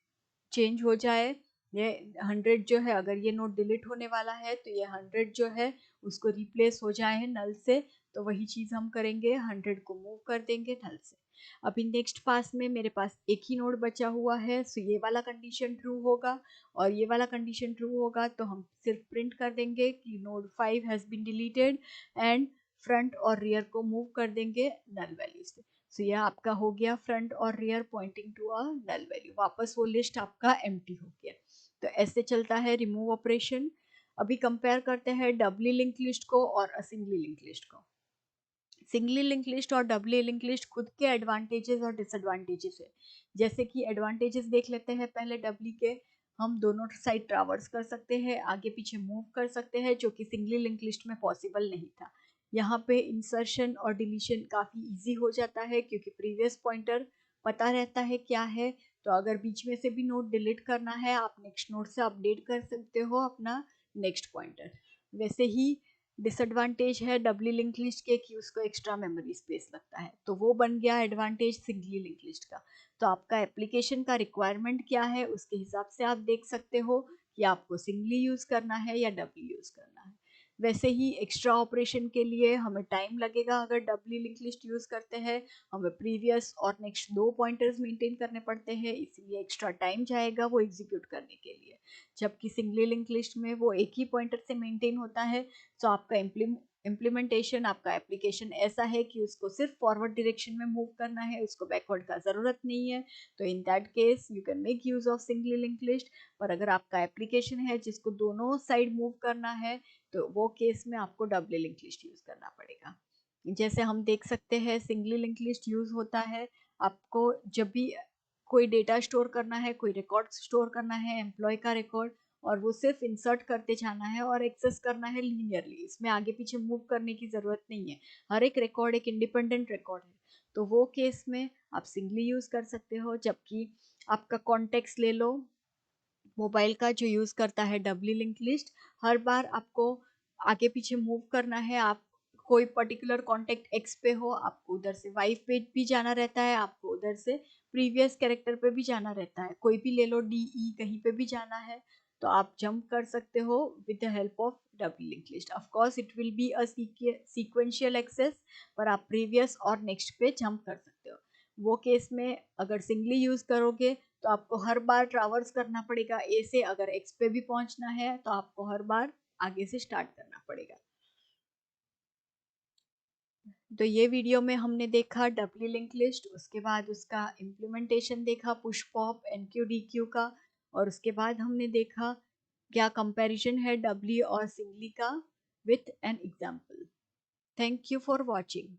चेंज हो जाए। ये 100 जो है, अगर ये नोड डिलीट होने वाला है तो ये 100 जो है उसको रिप्लेस हो जाए नल से, तो वही चीज़ हम करेंगे, 100 को मूव कर देंगे नल से। अभी नेक्स्ट पास में मेरे पास एक ही नोड बचा हुआ है, सो ये वाला कंडीशन ट्रू होगा और ये वाला कंडीशन ट्रू होगा, तो हम सिर्फ प्रिंट कर देंगे कि node 5 has been deleted and front और रियर को मूव कर देंगे नल वैल्यू से। सो यह आपका हो गया फ्रंट और rear pointing to a null value, वापस वो लिस्ट आपका एम्प्टी हो गया। तो ऐसे चलता है रिमूव ऑपरेशन। अभी कंपेयर करते हैं डबली लिंक लिस्ट को और सिंगली लिंक लिस्ट को। सिंगली लिंक लिस्ट और डबली लिंक लिस्ट खुद के एडवांटेजेस और डिसएडवांटेजेस है। जैसे कि एडवांटेजेस देख लेते हैं पहले डबली के। हम दोनों साइड ट्रैवर्स कर सकते हैं, आगे पीछे मूव कर सकते हैं, जो कि सिंगली लिंक लिस्ट में पॉसिबल नहीं था। यहाँ पे इंसर्शन और डिलीशन काफ़ी इजी हो जाता है, क्योंकि प्रीवियस पॉइंटर पता रहता है क्या है। तो अगर बीच में से भी नोड डिलीट करना है, आप नेक्स्ट नोड से अपडेट कर सकते हो अपना नेक्स्ट पॉइंटर। वैसे ही डिसएडवांटेज है डबली लिंक लिस्ट के कि उसको एक्स्ट्रा मेमोरी स्पेस लगता है, तो वो बन गया एडवांटेज सिंगली लिंक लिस्ट का। तो आपका एप्लीकेशन का रिक्वायरमेंट क्या है, उसके हिसाब से आप देख सकते हो कि आपको सिंगली यूज़ करना है या डबली यूज़ करना है। वैसे ही एक्स्ट्रा ऑपरेशन के लिए हमें टाइम लगेगा अगर डबली लिंक लिस्ट यूज़ करते हैं। हमें प्रीवियस और नेक्स्ट 2 पॉइंटर्स मेंटेन करने पड़ते हैं, इसलिए एक्स्ट्रा टाइम जाएगा वो एग्जीक्यूट करने के लिए। जबकि सिंगली लिंक लिस्ट में वो एक ही पॉइंटर से मेंटेन होता है। तो आपका इम्प्लीमेंटेशन, आपका एप्लीकेशन ऐसा है कि उसको सिर्फ फॉरवर्ड डायरेक्शन में मूव करना है, उसको बैकवर्ड का ज़रूरत नहीं है। तो in that case you can make use of singly link list. पर अगर आपका एप्लीकेशन है जिसको दोनों साइड मूव करना है, तो वो केस में आपको डबली लिंक लिस्ट यूज़ करना पड़ेगा। जैसे हम देख सकते हैं सिंगली लिंक लिस्ट यूज़ होता है आपको जब भी कोई डेटा स्टोर करना है, कोई रिकॉर्ड स्टोर करना है, एम्प्लॉय का रिकॉर्ड, और वो सिर्फ इंसर्ट करते जाना है और एक्सेस करना है लीनियरली, इसमें आगे पीछे मूव करने की ज़रूरत नहीं है। हर एक रिकॉर्ड एक इंडिपेंडेंट रिकॉर्ड है, तो वो केस में आप सिंगली यूज़ कर सकते हो। जबकि आपका कॉन्टेक्स्ट ले लो मोबाइल का, जो यूज़ करता है डबली लिंक लिस्ट, हर बार आपको आगे पीछे मूव करना है। आप कोई पर्टिकुलर कॉन्टेक्ट एक्स पे हो, आपको उधर से वाई पे भी जाना रहता है, आपको उधर से प्रीवियस कैरेक्टर पे भी जाना रहता है, कोई भी ले लो डी ई कहीं पे भी जाना है, तो आप जंप कर सकते हो with the help of double link list. Of course it will be a sequential access, पर आप प्रीवियस और नेक्स्ट पे जंप कर सकते हो। वो केस में अगर सिंगली यूज़ करोगे तो आपको हर बार ट्रैवर्स करना पड़ेगा ए से, अगर एक्स पे भी पहुंचना है तो आपको हर बार आगे से स्टार्ट करना पड़ेगा। तो ये वीडियो में हमने देखा डबली लिंक लिस्ट, उसके बाद उसका इम्प्लीमेंटेशन देखा पुश पॉप एनक्यू डीक्यू का, और उसके बाद हमने देखा क्या कंपैरिजन है डबली और सिंगली का with an example. Thank you for watching.